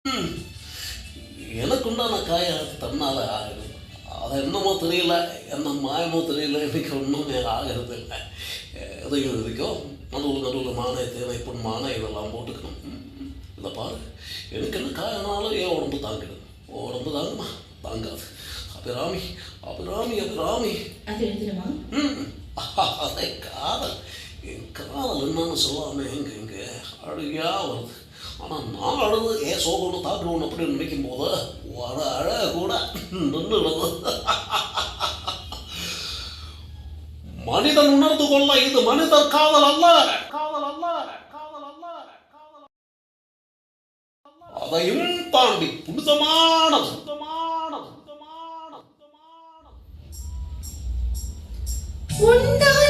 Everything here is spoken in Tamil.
ம், எனக்குண்டான காயம் அது தன்னால் ஆகுது. அது என்னமோ தெரியல, என்ன மாயமோ தெரியல, எனக்கு ஒன்றுமே ஆகிறது இல்லை. எதையும் இருக்கும் நடுவில் நடுவில் மானை தேவை மானை இதெல்லாம் போட்டுக்கணும். இதை பாரு, எனக்கு என்ன காயனாலும் என் உடம்பு தாங்கிடுது. உடம்பு தாங்குமா? தாங்காது. அபிராமி அபிராமி அபிராமி. அது எழுதிடுமா? ம் அதை காதல், என் காதல் என்னன்னு சொல்லாம எங்க எங்க அழுகையா வருது. ஆனால் நான் அழுது ஏன் சோகணும் தாக்குவோம் அப்படின்னு நினைக்கும் போது வர அழக கூட நின்றுடுது. மனிதன் உணர்ந்து கொள்ள இது மனிதர் காதல் அல்ல, காதல் அல்ல, காதல் அல்ல, காதல் அதையும் தாண்டி புனிதமானது, புனிதமானது, புனிதமானது, புனிதமானது. உண்டான